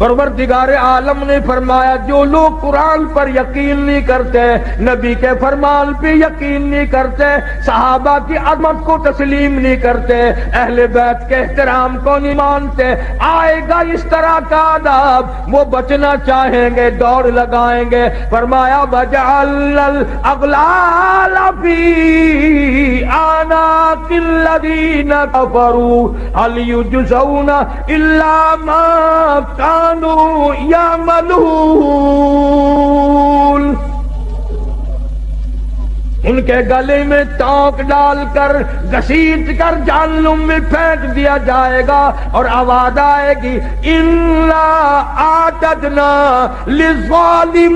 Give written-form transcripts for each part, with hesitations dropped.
پروردگار عالم نے فرمایا جو لوگ قرآن پر یقین نہیں کرتے، نبی کے فرمان پہ یقین نہیں کرتے، صحابہ کی عظمت کو تسلیم نہیں کرتے، اہل بیت کے احترام کو نہیں مانتے، آئے گا اس طرح کا عذاب، وہ بچنا چاہیں گے دوڑ لگائیں گے۔ فرمایا وَجَعَلْنَا الْأَغْلَالَ فِي أَعْنَاقِ الَّذِينَ كَفَرُوا هَلْ يُجْزَوْنَ إِلَّا مَا كَانُوا يَعْمَلُونَ۔ ان کے گلے میں ٹانک ڈال کر گھسیٹ کر جہنم میں پھینک دیا جائے گا، اور آواز آئے گی اِنَّا أَعْتَدْنَا لِلظَّالِمِينَ۔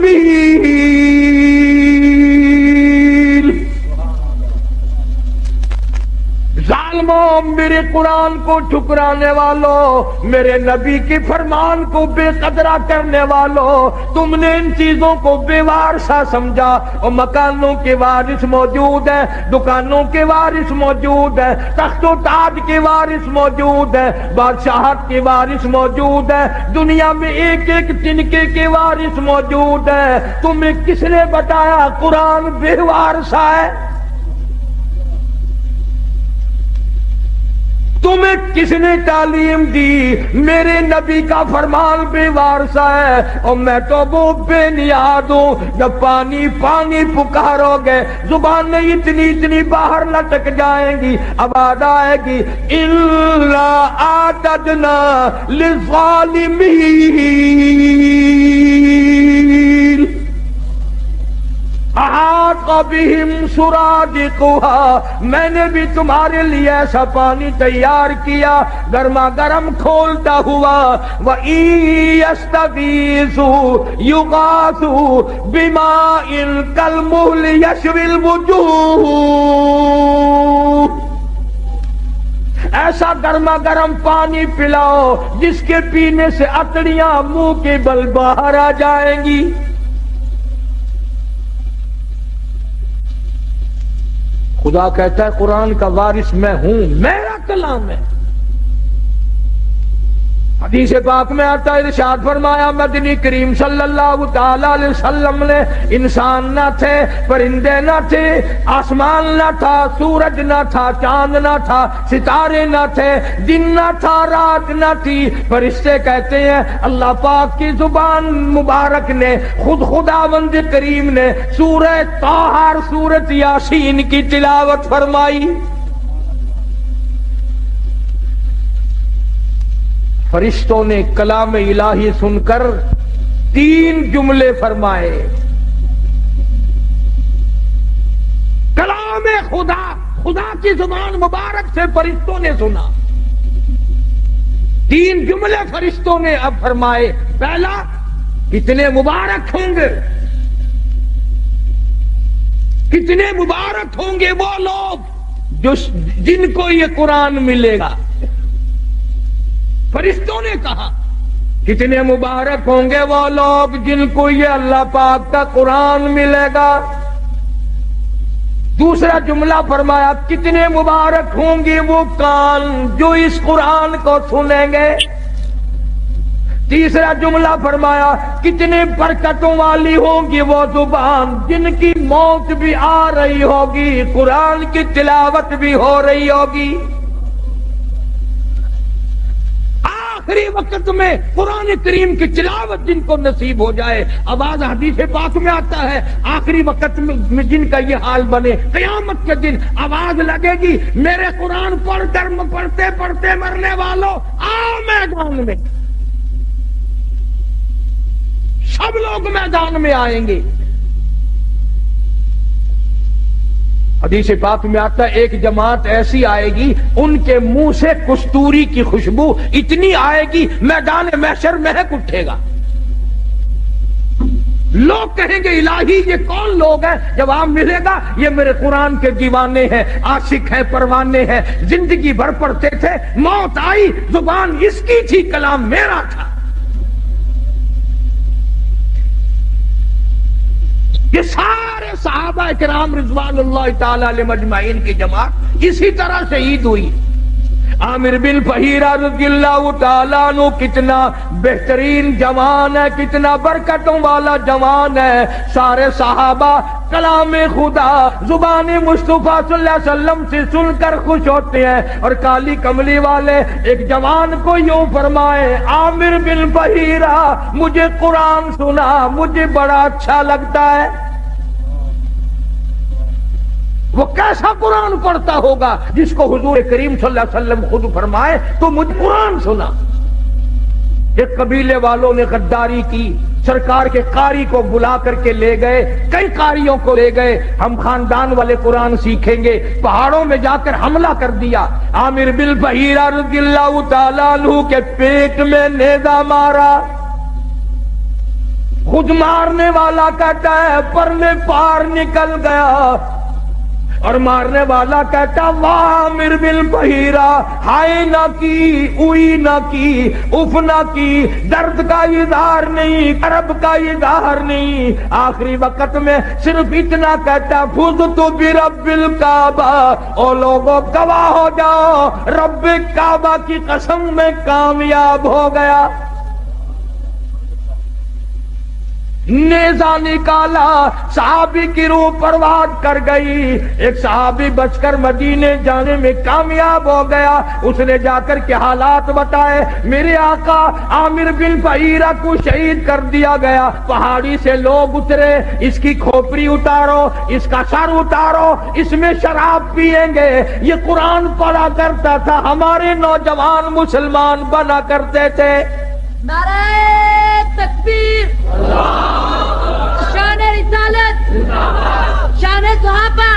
ظالموں، میرے قرآن کو ٹھکرانے والوں، میرے نبی کے فرمان کو بے قدرہ کرنے والوں، تم نے ان چیزوں کو بے وارثہ سمجھا، اور مکانوں کے وارث موجود ہیں، دکانوں کے وارث موجود ہیں، تخت و تاج کے وارث موجود ہیں، بادشاہت کے وارث موجود ہیں، دنیا میں ایک ایک تنکے کے وارث موجود ہیں، تمہیں کس نے بتایا قرآن بے وارثہ ہے؟ تمہیں کس نے تعلیم دی؟ میرے نبی کا فرمان بے وارثہ ہے، اور میں تو وہ بے نیاز ہوں، جب پانی پانی پکارو گے زبانیں اتنی باہر لٹک جائیں گی، آواز آئے گی اِنَّا أَعْتَدْنَا لِلظَّالِمِينَ احاط بہم سرادقها۔ میں نے بھی تمہارے لیے ایسا پانی تیار کیا گرما گرم کھولتا ہوا، وَإِن يَسْتَغِيثُوا يُغَاثُوا بِمَاءٍ كَالْمُهْلِ يَشْوِي الْوُجُوهَ۔ ایسا گرما گرم پانی پلاؤ جس کے پینے سے اتڑیاں منہ کے بل باہر آ جائیں گی۔ خدا کہتا ہے قرآن کا وارث میں ہوں، میرا کلام ہے۔ حدیث پاک میں آتا ہے، ارشاد فرمایا مدنی کریم صلی اللہ تعالی علیہ وسلم نے انسان نہ تھے، پرندے نہ تھے، آسمان نہ تھا، سورج نہ تھا، چاند نہ تھا، ستارے نہ تھے، دن نہ تھا، رات نہ تھی، فرشتے کہتے ہیں اللہ پاک کی زبان مبارک نے، خود خداوند کریم نے سورہ طٰہٰ سورۃ یاسین کی تلاوت فرمائی۔ فرشتوں نے کلام الہی سن کر 3 جملے فرمائے۔ کلام خدا کی زبان مبارک سے فرشتوں نے سنا، 3 جملے فرشتوں نے اب فرمائے۔ پہلا، کتنے مبارک ہوں گے، کتنے مبارک ہوں گے وہ لوگ جن کو یہ قرآن ملے گا۔ فرشتوں نے کہا کتنے مبارک ہوں گے وہ لوگ جن کو یہ اللہ پاک کا قرآن ملے گا۔ دوسرا جملہ فرمایا کتنے مبارک ہوں گے وہ کان جو اس قرآن کو سنیں گے۔ تیسرا جملہ فرمایا کتنے برکتوں والی ہوگی وہ زبان جن کی موت بھی آ رہی ہوگی، قرآن کی تلاوت بھی ہو رہی ہوگی۔ آخری وقت میں قرآن کریم کی تلاوت جن کو نصیب ہو جائے، آواز حدیث پاک میں آتا ہے آخری وقت میں جن کا یہ حال بنے، قیامت کے دن آواز لگے گی میرے قرآن پڑھ کر پڑھتے پڑھتے مرنے والوں آؤ میدان میں۔ سب لوگ میدان میں آئیں گے۔ حدیث پاک میں آتا ہے ایک جماعت ایسی آئے گی ان کے منہ سے کستوری کی خوشبو اتنی آئے گی میدان محشر مہک اٹھے گا۔ لوگ کہیں گے الہی یہ کون لوگ ہیں؟ جواب ملے گا یہ میرے قرآن کے دیوانے ہیں، عاشق ہیں، پروانے ہیں، زندگی بھر پڑھتے تھے، موت آئی زبان اس کی تھی، کلام میرا تھا۔ یہ سارے صحابہ کرام رضوان اللہ تعالی علیہ مجمعین کی جماعت اسی طرح شہید ہوئی۔ عامر بن فہیرہ رضی اللہ تعالیٰ عنہ کتنا بہترین جوان ہے، کتنا برکتوں والا جوان ہے. سارے صحابہ کلام خدا زبان مصطفیٰ صلی اللہ علیہ وسلم سے سن کر خوش ہوتے ہیں، اور کالی کملی والے ایک جوان کو یوں فرمائے، عامر بن فہیرہ مجھے قرآن سنا، مجھے بڑا اچھا لگتا ہے. وہ کیسا قرآن پڑھتا ہوگا جس کو حضور کریم صلی اللہ علیہ وسلم خود فرمائے تو مجھے قرآن سنا. ایک قبیلے والوں نے غداری کی، سرکار کے قاری کو بلا کر کے لے گئے، کئی قاریوں کو لے گئے، ہم خاندان والے قرآن سیکھیں گے. پہاڑوں میں جا کر حملہ کر دیا. عامر بن فہیرہ رضی اللہ تعالیٰ عنہ کے پیٹ میں نیزہ مارا. خود مارنے والا کہتا ہے پر میں پار نکل گیا، اور مارنے والا کہتا واہ عامر بن فہیرہ، ہائے نہ کی، اوئی نہ کی، اف نہ کی، درد کا اظہار نہیں، کرب کا اظہار نہیں. آخری وقت میں صرف اتنا کہتا فزت برب الکعبہ، او لوگوں گواہ ہو جاؤ رب کعبہ کی قسم میں کامیاب ہو گیا. نیزہ نکالا، صحابی کی روح پرواز کر گئی. ایک صحابی بچ کر مدینے جانے میں کامیاب ہو گیا. اس نے جا کر کے حالات بتائے، میرے آقا عامر بن فہیرہ کو شہید کر دیا گیا. پہاڑی سے لوگ اترے، اس کی کھوپڑی اتارو، اس کا سر اتارو، اس میں شراب پیئیں گے. یہ قرآن پڑھا کرتا تھا، ہمارے نوجوان مسلمان بنا کرتے تھے. نعرہ تکبیر، شان رسالت، شان صحابہ،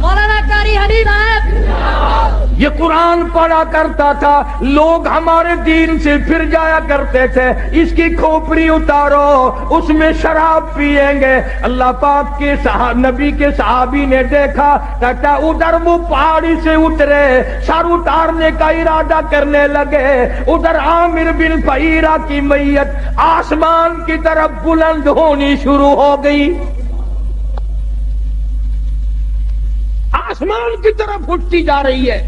مولانا قاری حنیف صاحب. یہ قرآن پڑھا کرتا تھا، لوگ ہمارے دین سے پھر جایا کرتے تھے. اس کی کھوپڑی اتارو، اس میں شراب پیئیں گے. اللہ پاک کے نبی کے صحابی نے دیکھا، کہتا ادھر وہ پہاڑی سے اترے، سر اتارنے کا ارادہ کرنے لگے. ادھر عامر بن فہیرہ کی میت آسمان کی طرف بلند ہونی شروع ہو گئی، آسمان کی طرف اٹھتی جا رہی ہے.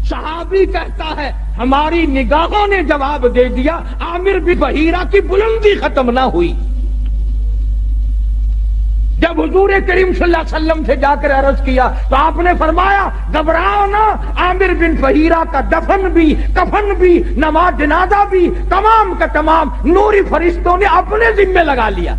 صحابی کہتا ہے ہماری نگاہوں نے جواب دے دیا، عامر بن فہیرہ کی بلندی ختم نہ ہوئی. جب حضور کریم صلی اللہ علیہ وسلم سے جا کر عرض کیا تو آپ نے فرمایا گھبراؤ نہ، عامر بن فہیرہ کا دفن بھی، کفن بھی، نماز جنازہ بھی تمام کا تمام نوری فرشتوں نے اپنے ذمہ لگا لیا.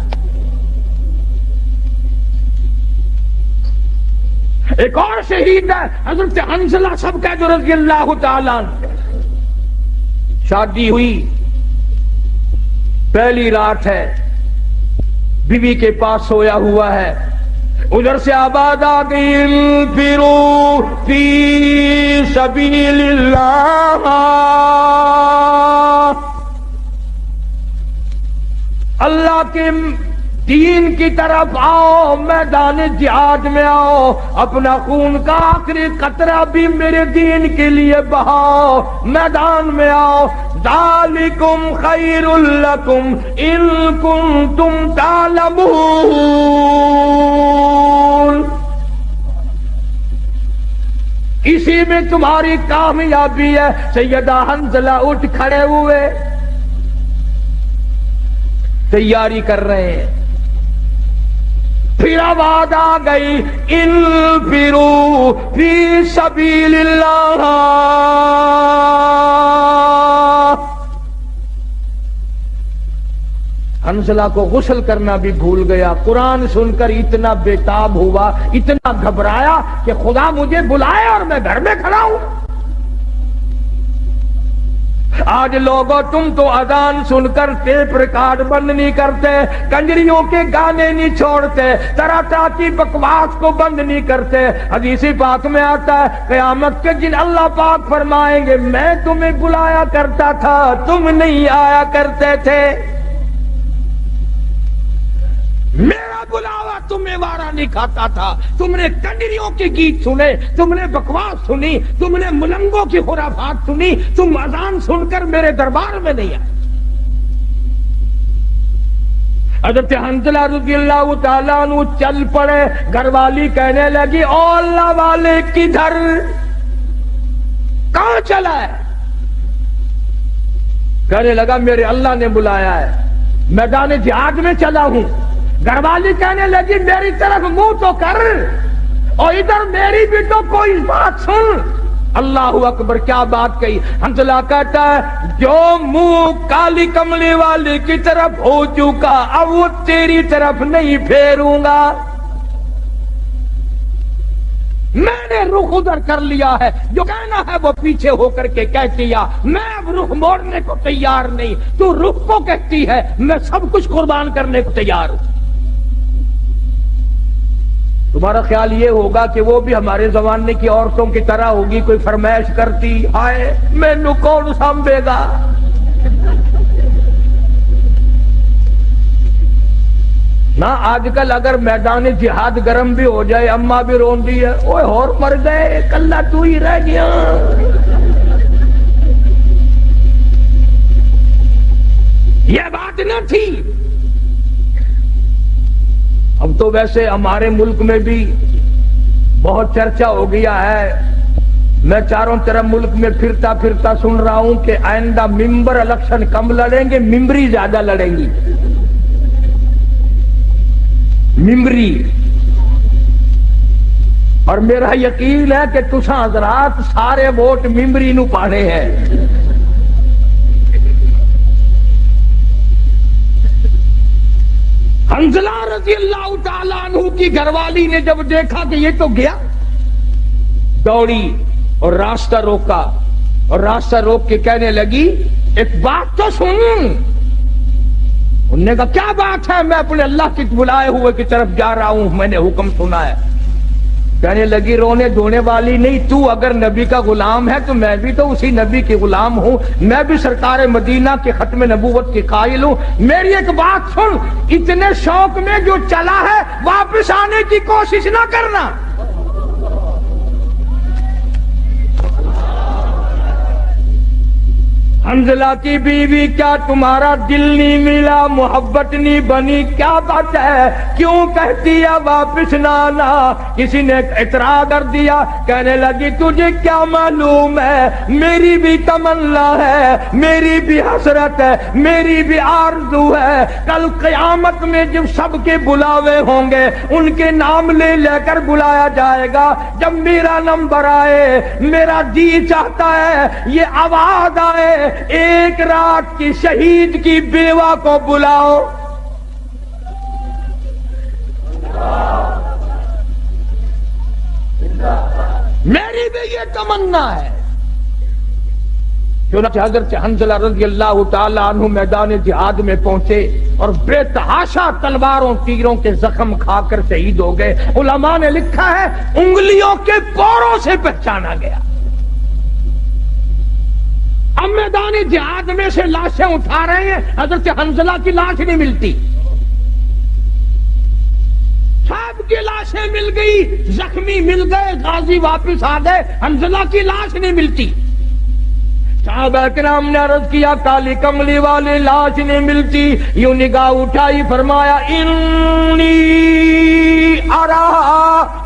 ایک اور شہید ہے حضرت حنظلہ سب کا جو رضی اللہ تعالیٰ عنہ. شادی ہوئی، پہلی رات ہے، بیوی کے پاس سویا ہوا ہے. ادھر سے آواز آ گئی انفروا فی سبیل اللہ، اللہ کے دین کی طرف آؤ، میدان جہاد میں آؤ، اپنا خون کا آخری قطرہ بھی میرے دین کے لیے بہاؤ، میدان میں آؤ. ذالکم خیر لکم ان کنتم تعلمون. اسی میں تمہاری کامیابی ہے. سیدہ حنظلہ اٹھ کھڑے ہوئے، تیاری کر رہے ہیں. پھر آواز آ گئی انفروا فی سبیل اللہ. حنظلہ کو غسل کرنا بھی بھول گیا. قرآن سن کر اتنا بےتاب ہوا، اتنا گھبرایا کہ خدا مجھے بلائے اور میں گھر میں کھڑا ہوں. آج لوگوں تم تو اذان سن کر ٹیپ ریکارڈ بند نہیں کرتے، کنجریوں کے گانے نہیں چھوڑتے، طرح طرح کی بکواس کو بند نہیں کرتے. حدیث پاک میں آتا ہے قیامت کے دن اللہ پاک فرمائیں گے میں تمہیں بلایا کرتا تھا، تم نہیں آیا کرتے تھے. میرا بلاوا تمہیں وارا نہیں کھاتا تھا. تم نے کنجریوں کے گیت سنے، تم نے بکواس سنی، تم نے ملنگوں کی خرافات سنی، تم اذان سن کر میرے دربار میں نہیں آئے. حضرت حنظلہ رضی اللہ تعالیٰ عنہ چل پڑے. گھر والی کہنے لگی او اللہ والے کدھر؟ کہاں چلا ہے؟ کہنے لگا میرے اللہ نے بلایا ہے، میدان جہاد میں چلا ہوں۔ گھر والی کہنے لگی میری طرف منہ تو کر، اور ادھر میری بھی تو کوئی بات سن۔ اللہ اکبر، کیا بات کہی! حنظلہ کہتا ہے جو منہ کالی کملی والی کی طرف ہو چکا اب وہ تیری طرف نہیں پھیروں گا۔ میں نے رخ ادھر کر لیا ہے، جو کہنا ہے وہ پیچھے ہو کر کے کہہ دیا، میں اب رخ موڑنے کو تیار نہیں۔ تو رخ کو کہتی ہے میں سب کچھ قربان کرنے کو تیار ہوں۔ تمہارا خیال یہ ہوگا کہ وہ بھی ہمارے زمانے کی عورتوں کی طرح ہوگی، کوئی فرمائش کرتی ہائے مینوں کون سنبھے گا؟ نہ آج کل اگر میدان جہاد گرم بھی ہو جائے اماں بھی روندی ہے، اوے اور مر گئے کلہ تو ہی رہ گیا۔ یہ بات نہ تھی۔ اب تو ویسے ہمارے ملک میں بھی بہت چرچا ہو گیا ہے، میں چاروں طرف ملک میں پھرتا پھرتا سن رہا ہوں کہ آئندہ ممبر الیکشن کم لڑیں گے، ممبری زیادہ لڑیں گی۔ ممبری، اور میرا یقین ہے کہ تساں حضرات سارے ووٹ ممبری نو پانے ہیں۔ حنظلہ رضی اللہ تعالیٰ عنہ کی گھر والی نے جب دیکھا کہ یہ تو گیا، دوڑی اور راستہ روکا، اور راستہ روک کے کہنے لگی ایک بات تو سن۔ انہوں نے کہا کیا بات ہے؟ میں اپنے اللہ کی بلائے ہوئے کی طرف جا رہا ہوں، میں نے حکم سنا ہے۔ کہنے لگی رونے دھونے والی نہیں، تو اگر نبی کا غلام ہے تو میں بھی تو اسی نبی کی غلام ہوں، میں بھی سرکار مدینہ کے ختم نبوت کی قائل ہوں۔ میری ایک بات سن، اتنے شوق میں جو چلا ہے واپس آنے کی کوشش نہ کرنا۔ حنظلہ کی بیوی کیا تمہارا دل نہیں ملا، محبت نہیں بنی؟ کیا بات ہے، کیوں کہتی ہے واپس نہ آنا؟ کسی نے اعتراض کر دیا، کہنے لگی تجھے کیا معلوم ہے میری بھی تمنا ہے، میری بھی حسرت ہے، میری بھی آرزو ہے۔ کل قیامت میں جب سب کے بلاوے ہوں گے ان کے نام لے لے کر بلایا جائے گا، جب میرا نمبر آئے میرا جی چاہتا ہے یہ آواز آئے ایک رات کی شہید کی بیوہ کو بلاؤ۔ میری بھی یہ تمنا ہے۔ چنانچہ حضرت حنظلہ رضی اللہ تعالیٰ عنہ میدان جہاد میں پہنچے اور بے تحاشا تلواروں تیروں کے زخم کھا کر شہید ہو گئے۔ علماء نے لکھا ہے انگلیوں کے پوروں سے پہچانا گیا۔ اب میدان جہاد میں سے لاشیں اٹھا رہے ہیں، حضرت حنظلہ کی لاش نہیں ملتی، سب کی لاشیں مل گئی، زخمی مل گئے، غازی واپس آ گئے، حنظلہ کی لاش نہیں ملتی۔ صحابہ کرام نے عرض کیا کالی کملی والی لاش نہیں ملتی، یوں نگاہ اٹھائی فرمایا انی ارا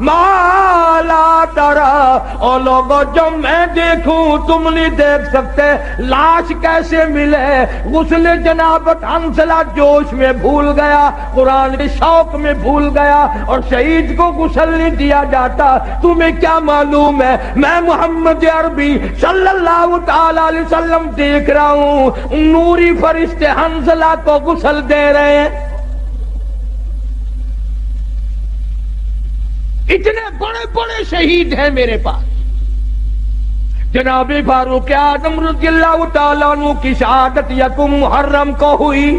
ما لا ترا، او لوگو جو میں دیکھوں تم نہیں دیکھ سکتے، لاش کیسے ملے؟ غسل جنابت حنظلہ جوش میں بھول گیا، قرآن کے شوق میں بھول گیا، اور شہید کو غسل نہیں دیا جاتا۔ تمہیں کیا معلوم ہے میں محمد عربی صلی اللہ تعالی علیہ وسلم دیکھ رہا ہوں نوری فرشتے حنظلہ کو غسل دے رہے ہیں۔ اتنے بڑے بڑے شہید ہیں میرے پاس۔ جناب فاروق اعظم رضی اللہ تعالیٰ عنہ کی شہادت یکم محرم کو ہوئی،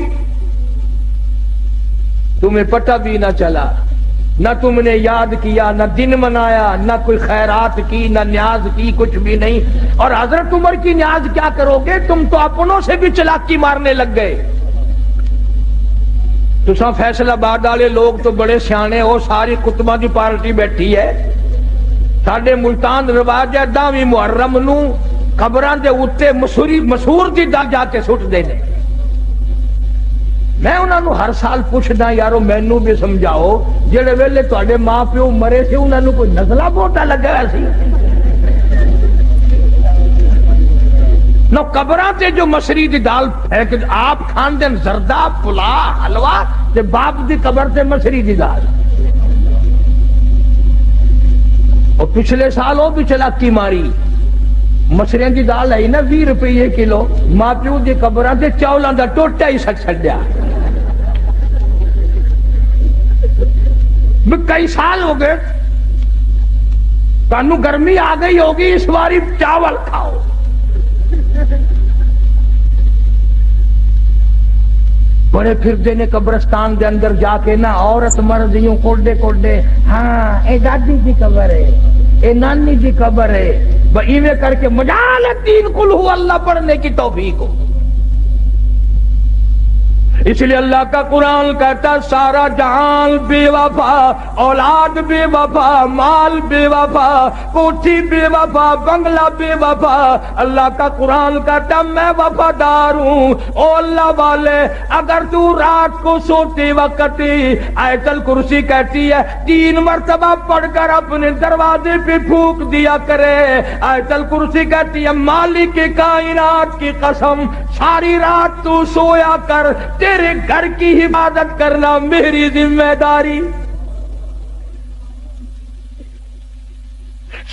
تمہیں پتہ بھی نہ چلا، نہ تم نے یاد کیا، نہ دن منایا، نہ کوئی خیرات کی، نہ نیاز کی، کچھ بھی نہیں۔ اور حضرت عمر کی نیاز کیا کرو گے؟ تم تو اپنوں سے بھی چلاکی مارنے لگ گئے۔ تساں فیصل آباد والے لوگ تو بڑے سیانے ہو، ساری کتبہ دی پارٹی بیٹھی ہے۔ ساڈے ملتان رواج ہے 10ویں محرم نو قبراں دے اوتے مسور دی دل جا کے سٹ دینے۔ میں انہاں نو ہر سال پوچھدا یارو مینوں بھی سمجھاؤ جڑے ویلے تواڈے ماں پیو مرے سی انہاں نو کوئی نزلہ بوٹا لگا سی؟ نو قبراں تے جو مشری دی دال پھینک آپ کھان دین زردہ پلا حلوہ تے باپ دی قبر تے مشری دی دال. اور پچھلے سال وہ بھی چلاکی ماری مشریاں دی دال ہے نا 20 روپے کلو, ماں پیو دی قبراں تے چاولاں دا ٹوٹا ہی سٹ چھڈیا. کئی سال ہو گئے تانوں گرمی آ گئی ہوگی, اس باری چاول کھاؤ. بڑے پھردے نے قبرستان دے اندر جا کے نا عورت مرد یوں کوڈے کوڈے, ہاں اے دادی دی قبر ہے, اے نانی دی قبر ہے, ایویں کر کے مجال الدین قل ہو اللہ پڑھنے کی توفیق ہو. اس لیے اللہ کا قرآن کہتا سارا جہان بے وفا, اولاد بے وفا, مال بے وفا, کوٹھی بے وفا, بنگلہ بے وفا. اللہ کا قرآن کہتا میں وفادار ہوں. او اللہ والے اگر تو رات کو سوتے وقت آیت الکرسی کہتی ہے 3 مرتبہ پڑھ کر اپنے دروازے پہ پھونک دیا کرے. آیت الکرسی کہتی ہے مالک کائنات کی قسم ساری رات تو سویا کر, تیرے گھر کی حفاظت کرنا میری ذمہ داری.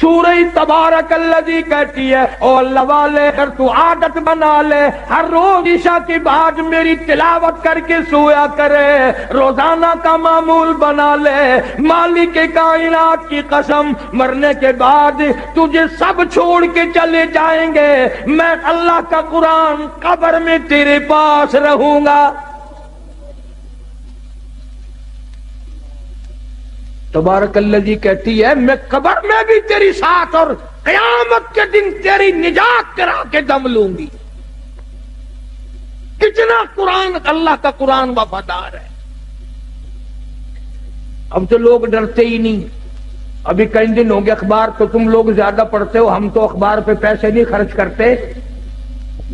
سورہ تبارک الذی کہتی ہے او اللہ والے اگر تو عادت بنا لے ہر روز عشاء کے بعد میری تلاوت کر کے سویا کرے, روزانہ کا معمول بنا لے, مالک کائنات کی قسم مرنے کے بعد تجھے سب چھوڑ کے چلے جائیں گے, میں اللہ کا قرآن قبر میں تیرے پاس رہوں گا. تبارک الذی کہتی ہے میں قبر میں بھی تیری ساتھ اور قیامت کے دن تیری نجات کرا کے دم لوں گی. کتنا قرآن, اللہ کا قرآن وفادار ہے. اب تو لوگ ڈرتے ہی نہیں. ابھی کئی دن ہو گئے اخبار تو تم لوگ زیادہ پڑھتے ہو, ہم تو اخبار پہ پیسے نہیں خرچ کرتے.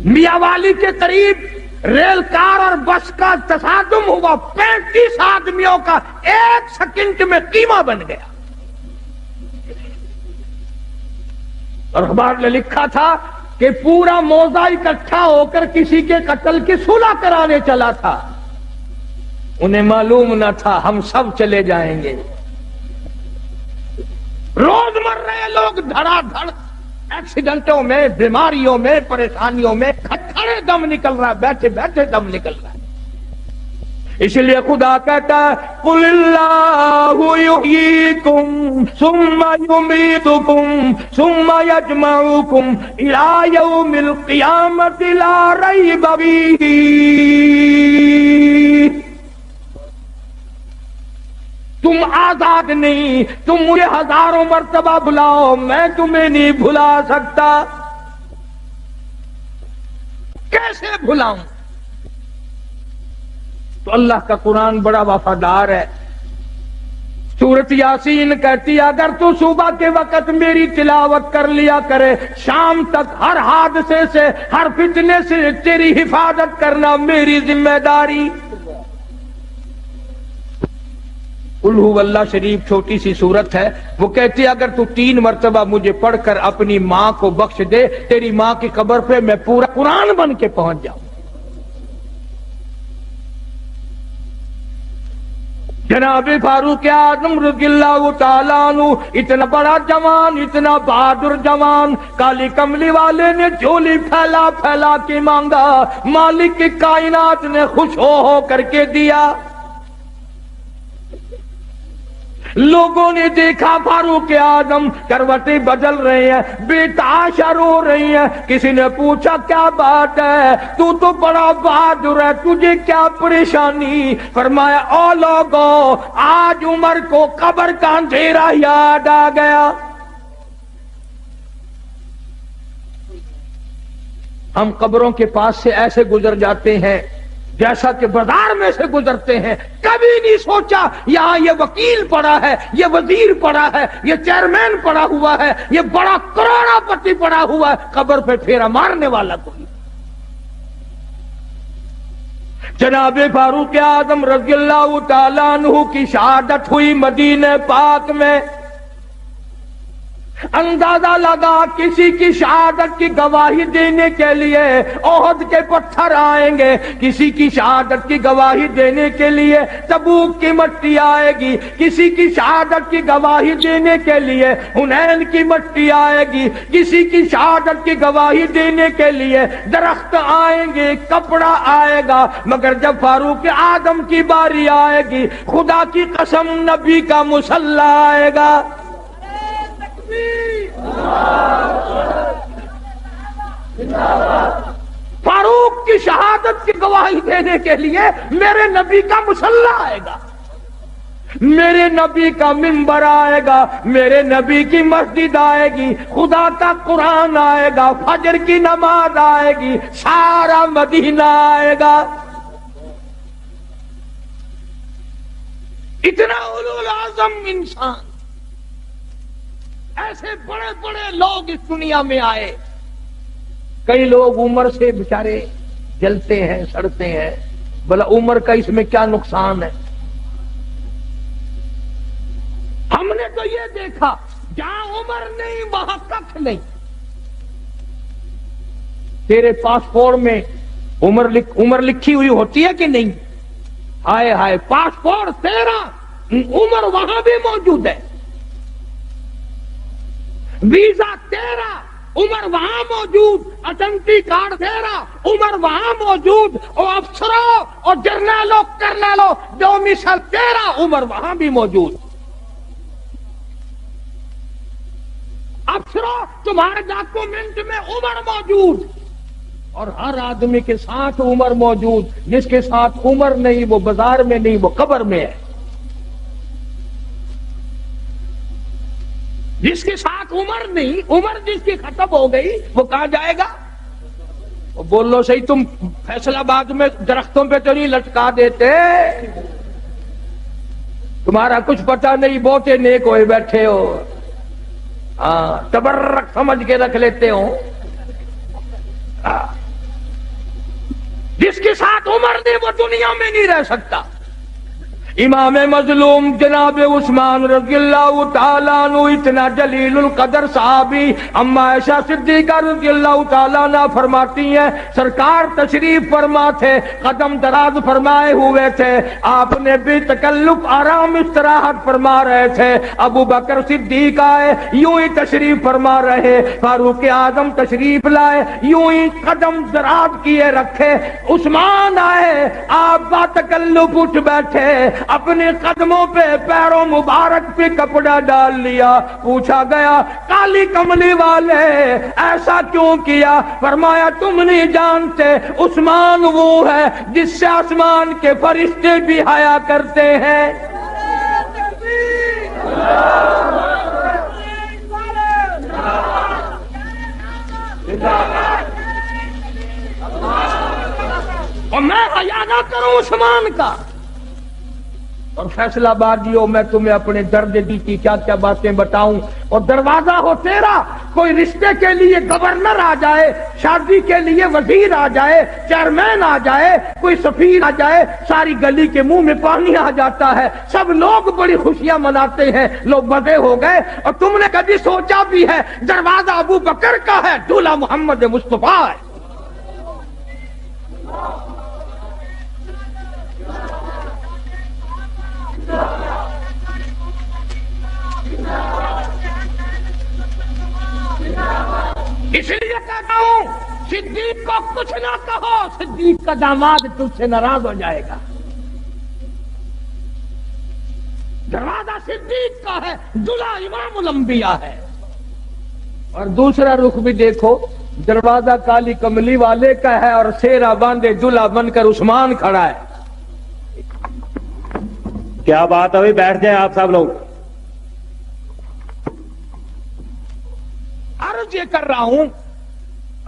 میاں والی کے قریب ریل کار اور بس کا تصادم ہوا, 35 آدمیوں کا 1 سیکنڈ میں قیمہ بن گیا. اور اخبار نے لکھا تھا کہ پورا موضع اکٹھا ہو کر کسی کے قتل کی صلح کرانے چلا تھا. انہیں معلوم نہ تھا ہم سب چلے جائیں گے. روز مر رہے لوگ دھڑا دھڑ ایکسیڈنٹوں میں, بیماریوں میں, پریشانیوں میں کھڑے دم نکل رہا ہے, بیٹھے بیٹھے دم نکل رہا ہے. اس لیے خدا کہتا ہے قل اللہ یحییکم ثم یمیتکم ثم یجمعکم الی یوم القیامۃ لا ریب فیہ. تم آزاد نہیں, تم مجھے ہزاروں مرتبہ بلاؤ میں تمہیں نہیں بھلا سکتا. کیسے بھلاؤں؟ تو اللہ کا قرآن بڑا وفادار ہے. سورۃ یاسین کہتی ہے اگر تو صبح کے وقت میری تلاوت کر لیا کرے, شام تک ہر حادثے سے ہر فتنے سے تیری حفاظت کرنا میری ذمہ داری. قل ہو اللہ شریف چھوٹی سی سورت ہے, وہ کہتی ہے اگر تو 3 مرتبہ مجھے پڑھ کر اپنی ماں کو بخش دے, تیری ماں کی قبر پہ میں پورا قرآن بن کے پہنچ جاؤں. جناب فاروق اعظم رضی اللہ تعالیٰ عنہ اتنا بڑا جوان, اتنا بہادر جوان, کالی کملی والے نے جھولی پھیلا پھیلا کے مانگا, مالک کی کائنات نے خوش ہو کر کے دیا. لوگوں نے دیکھا فاروق اعظم کروٹیں بدل رہے ہیں, بےتحاشا رو رہی ہیں. کسی نے پوچھا کیا بات ہے, تو بڑا بہادر ہے, تجھے کیا پریشانی؟ فرمایا او لوگوں آج عمر کو قبر کا اندھیرا یاد آ گیا. ہم قبروں کے پاس سے ایسے گزر جاتے ہیں جیسا کہ بازار میں سے گزرتے ہیں. کبھی نہیں سوچا یہاں یہ وکیل پڑا ہے, یہ وزیر پڑا ہے, یہ چیئرمین پڑا ہوا ہے, یہ بڑا کروڑا پتی پڑا ہوا ہے, قبر پہ پھیرا مارنے والا کوئی. جناب فاروق اعظم رضی اللہ تعالیٰ عنہ کی شہادت ہوئی مدینہ پاک میں. اندازہ لگا کسی کی شہادت کی گواہی دینے کے لیے احد کے پتھر آئیں گے، کسی کی شہادت کی گواہی دینے کے لیے تبوک کی مٹی آئے گی، کسی کی شہادت کی گواہی دینے کے لیے حنین کی مٹی آئے گی، کسی کی شہادت کی گواہی دینے کے لیے درخت آئیں گے، کپڑا آئے گا، مگر جب فاروق اعظم کی باری آئے گی، خدا کی قسم نبی کا مصلی آئے گا۔ فاروق کی شہادت کی گواہی دینے کے لیے میرے نبی کا مصلی آئے گا، میرے نبی کا منبر آئے گا، میرے نبی کی مسجد آئے گی، خدا کا قرآن آئے گا، فجر کی نماز آئے گی، سارا مدینہ آئے گا۔ اتنا اولو العزم انسان، ایسے بڑے بڑے لوگ اس دنیا میں آئے۔ کئی لوگ عمر سے بیچارے جلتے ہیں، سڑتے ہیں، بھلا عمر کا اس میں کیا نقصان ہے؟ ہم نے تو یہ دیکھا جہاں عمر نہیں وہاں ککھ نہیں۔ تیرے پاسپورٹ میں عمر لکھی ہوئی ہوتی ہے کہ نہیں؟ ہائے ہائے، پاسپورٹ تیرا، عمر وہاں بھی موجود ہے، ویزا تیرا، عمر وہاں موجود، آئیڈینٹی کارڈ تیرا، عمر وہاں موجود، اور افسروں اور جرنیلوں کرنیلوں ڈومیسل تیرا، عمر وہاں بھی موجود۔ افسروں تمہارے ڈاکومنٹ میں عمر موجود، اور ہر آدمی کے ساتھ عمر موجود۔ جس کے ساتھ عمر نہیں وہ بازار میں نہیں، وہ قبر میں ہے۔ جس کے ساتھ عمر نہیں، عمر جس کی ختم ہو گئی، وہ کہاں جائے گا؟ بولو صحیح، تم فیصل آباد میں درختوں پہ تو نہیں لٹکا دیتے؟ تمہارا کچھ پتہ نہیں، بہتے نیک ہوئے بیٹھے ہو، ہاں تبرک سمجھ کے رکھ لیتے ہو۔ جس کے ساتھ عمر نہیں وہ دنیا میں نہیں رہ سکتا۔ امام مظلوم جناب عثمان رضی اللہ تعالیٰ عنہ اتنا جلیل القدر صحابی، اما عائشہ صدیقہ رضی اللہ تعالیٰ عنہ فرماتی ہیں سرکار تشریف فرما تھے، قدم دراز فرمائے ہوئے تھے، آپ نے بھی تکلف آرام استراحت فرما رہے تھے، ابو بکر صدیق آئے یوں ہی تشریف فرما رہے، فاروق اعظم تشریف لائے یوں ہی قدم دراز کیے رکھے، عثمان آئے آپ با تکلف اٹھ بیٹھے، اپنے قدموں پہ پیروں مبارک پہ کپڑا ڈال لیا، پوچھا گیا کالی کملی والے ایسا کیوں کیا؟ فرمایا تم نہیں جانتے عثمان وہ ہے جس سے آسمان کے فرشتے بھی حیا کرتے ہیں۔ اور میں حیا نہ کروں عثمان کا؟ اور فیصلہ بازیوں میں تمہیں اپنے درد دی کی کیا کیا باتیں بتاؤں، اور دروازہ ہو تیرا، کوئی رشتے کے لیے گورنر آ جائے، شادی کے لیے وزیر آ جائے، چیئرمین آ جائے، کوئی سفیر آ جائے، ساری گلی کے منہ میں پانی آ جاتا ہے، سب لوگ بڑی خوشیاں مناتے ہیں، لوگ مزے ہو گئے، اور تم نے کبھی سوچا بھی ہے دروازہ ابو بکر کا ہے، دولہا محمد مصطفیٰ ہے۔ اس لیے کہتا ہوں صدیق کو کچھ نہ کہو، صدیق کا داماد تجھ سے ناراض ہو جائے گا۔ دروازہ صدیق کا ہے، دلہا امام الانبیاء ہے۔ اور دوسرا رخ بھی دیکھو، دروازہ کالی کملی والے کا ہے اور سیرا باندھے دلہا بن کر عثمان کھڑا ہے۔ کیا بات ہے، بیٹھ جائیں آپ سب لوگ۔ عرض یہ کر رہا ہوں،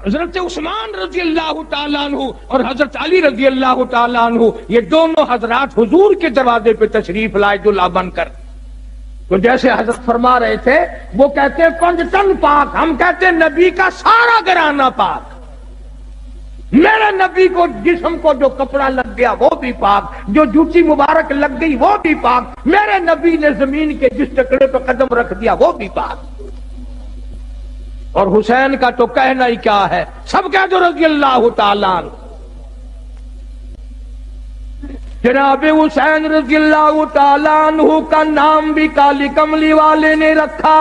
حضرت عثمان رضی اللہ تعالیٰ عنہ اور حضرت علی رضی اللہ تعالیٰ عنہ، یہ دونوں حضرات حضور کے دروازے پہ تشریف لائے دلہا بن کر۔ تو جیسے حضرت فرما رہے تھے، وہ کہتے ہیں 5 ٹن پاک، ہم کہتے ہیں نبی کا سارا گھرانہ پاک۔ میرے نبی کو جسم کو جو کپڑا لگ گیا وہ بھی پاک، جو جوتی مبارک لگ گئی وہ بھی پاک، میرے نبی نے زمین کے جس ٹکڑے پہ قدم رکھ دیا وہ بھی پاک۔ اور حسین کا تو کہنا ہی کیا ہے، سب کہہ دو رضی اللہ تعالیٰ عنہ۔ جناب حسین رضی اللہ تعالیٰ عنہ کا نام بھی کالی کملی والے نے رکھا۔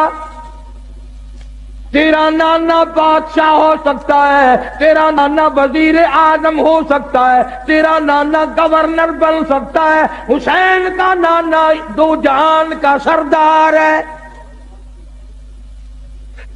تیرا نانا بادشاہ ہو سکتا ہے، تیرا نانا وزیر اعظم ہو سکتا ہے، تیرا نانا گورنر بن سکتا ہے، حسین کا نانا دو جہان کا سردار ہے۔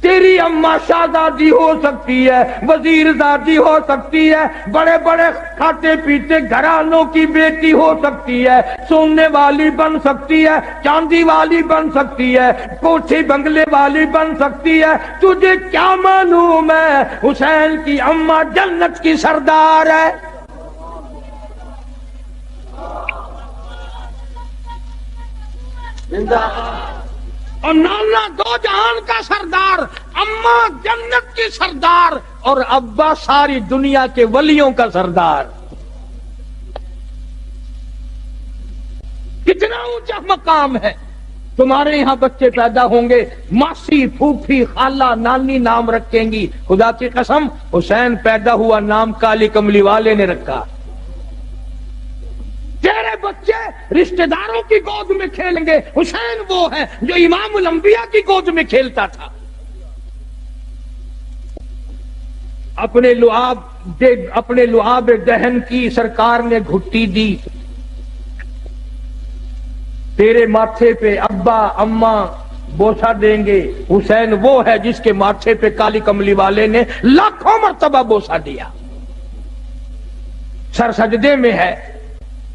تیری اماں شہزادی ہو سکتی ہے، وزیر زادی ہو سکتی ہے، بڑے بڑے کھاتے پیتے گھرانوں کی بیٹی ہو سکتی ہے، سونے والی بن سکتی ہے، چاندی والی بن سکتی ہے، کوٹھی بنگلے والی بن سکتی ہے، تجھے کیا معلوم ہے حسین کی اماں جنت کی سردار ہے۔ اور نانا دو جہان کا سردار، اماں جنت کی سردار، اور ابا ساری دنیا کے ولیوں کا سردار۔ کتنا اونچا مقام ہے۔ تمہارے یہاں بچے پیدا ہوں گے، ماسی پھوپھی خالہ نانی نام رکھیں گی، خدا کی قسم حسین پیدا ہوا نام کالی کملی والے نے رکھا۔ تیرے بچے رشتہ داروں کی گود میں کھیلیں گے، حسین وہ ہے جو امام الانبیاء کی گود میں کھیلتا تھا۔ اپنے لعاب دہن کی سرکار نے گھٹی دی، تیرے ماتھے پہ ابا اماں بوسہ دیں گے، حسین وہ ہے جس کے ماتھے پہ کالی کملی والے نے لاکھوں مرتبہ بوسہ دیا۔ سر سجدے میں ہے،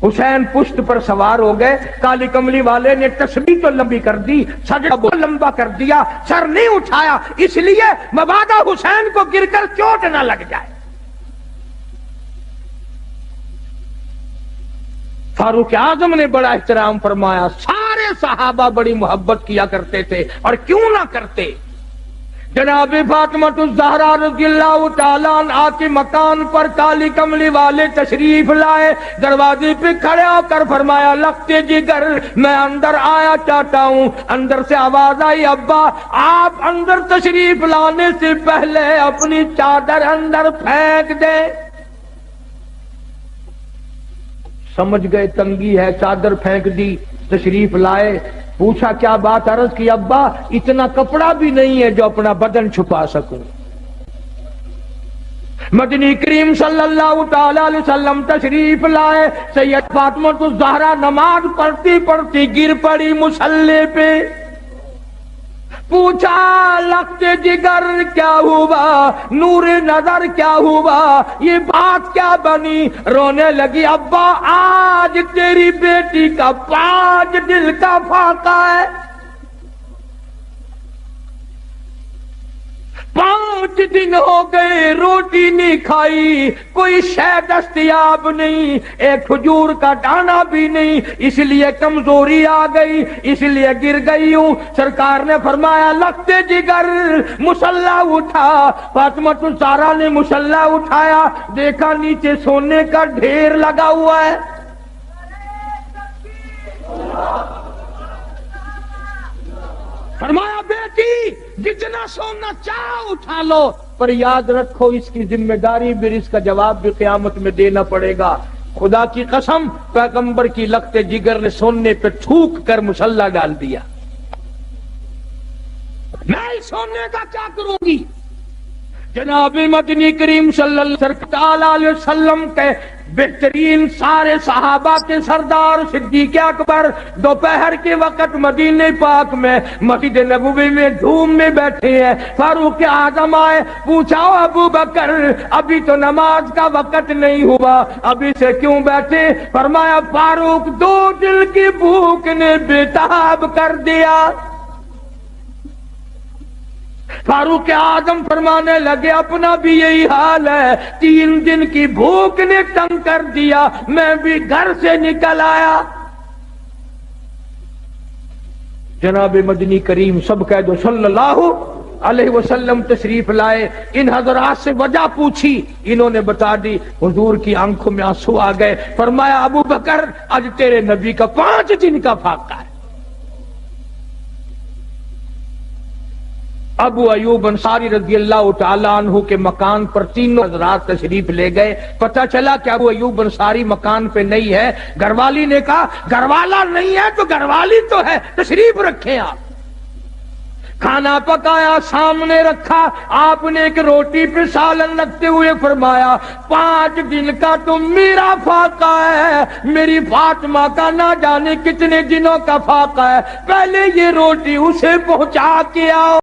حسین پشت پر سوار ہو گئے، کالی کملی والے نے تسبیح تو لمبی کر دی، سجدہ بہت لمبا کر دیا، سر نہیں اٹھایا، اس لیے مبادا حسین کو گر کر چوٹ نہ لگ جائے۔ فاروق اعظم نے بڑا احترام فرمایا، سارے صحابہ بڑی محبت کیا کرتے تھے، اور کیوں نہ کرتے۔ جناب فاطمہ الزہرا رضی اللہ تعالیٰ عنہا کے مکان پر کالی کملی والے تشریف لائے، دروازے پہ کھڑے ہو کر فرمایا لخت جگر میں اندر آیا چاہتا ہوں۔ اندر سے آواز آئی ابا آپ اندر تشریف لانے سے پہلے اپنی چادر اندر پھینک دیں۔ سمجھ گئے تنگی ہے، چادر پھینک دی، تشریف لائے، پوچھا کیا بات، عرض کی ابا اتنا کپڑا بھی نہیں ہے جو اپنا بدن چھپا سکوں۔ مدنی کریم صلی اللہ تعالی علیہ وسلم تشریف لائے، سید فاطمہ الزہرا نماز پڑھتی پڑھتی گر پڑی مصلی پہ، پوچھا لخت جگر کیا ہوا، نور نظر کیا ہوا، یہ بات کیا بنی، رونے لگی ابا آج تیری بیٹی کا 5 دل کا فاقہ ہے، 5 دن ہو گئے روٹی نہیں کھائی، کوئی شے دستیاب نہیں، ایک کھجور کا دانہ بھی نہیں، اس لیے کمزوری آ گئی، اس لیے گر گئی ہوں۔ سرکار نے فرمایا لخت جگر مصلا اٹھا۔ فاطمہ الزہرا نے مصلا اٹھایا، دیکھا نیچے سونے کا ڈھیر لگا ہوا ہے۔ فرمایا بیٹی جتنا سونا چاہ اٹھا لو، پر یاد رکھو اس کی ذمہ داری بھی، اس کا جواب بھی قیامت میں دینا پڑے گا۔ خدا کی قسم پیغمبر کی لخت جگر نے سونے پہ تھوک کر مصلا ڈال دیا۔ میں اس سونے کا کیا کروں گی؟ جناب مدنی کریم صلی اللہ علیہ وسلم کے بہترین سارے صحابہ کے سردار صدیق اکبر دوپہر کے وقت مدینہ پاک میں مسجد نبوی میں دھوم میں بیٹھے ہیں۔ فاروق اعظم آئے، پوچھا ابو بکر ابھی تو نماز کا وقت نہیں ہوا، ابھی سے کیوں بیٹھے؟ فرمایا فاروق 2 دل کی بھوک نے بےتاب کر دیا۔ فاروق اعظم فرمانے لگے اپنا بھی یہی حال ہے، 3 دن کی بھوک نے تنگ کر دیا، میں بھی گھر سے نکل آیا۔ جناب مدنی کریم سب کہہ دو صلی اللہ علیہ وسلم تشریف لائے، ان حضرات سے وجہ پوچھی، انہوں نے بتا دی، حضور کی آنکھوں میں آنسو آ گئے۔ فرمایا ابو بکر آج تیرے نبی کا 5 دن کا فاقہ ہے، ابو ایوب انصاری رضی اللہ تعالیٰ عنہ کے مکان پر تینوں حضرات تشریف لے گئے. پتہ چلا کہ ابو ایوب انصاری مکان پہ نہیں ہے. گھر والی نے کہا گھر والا نہیں ہے تو گھر والی تو ہے, تشریف رکھیں آپ. کھانا پکایا, سامنے رکھا. آپ نے ایک روٹی پہ سالن رکھتے ہوئے فرمایا 5 دن کا تو میرا فاقہ ہے, میری فاطمہ کا نہ جانے کتنے دنوں کا فاقہ ہے, پہلے یہ روٹی اسے پہنچا کے آؤ.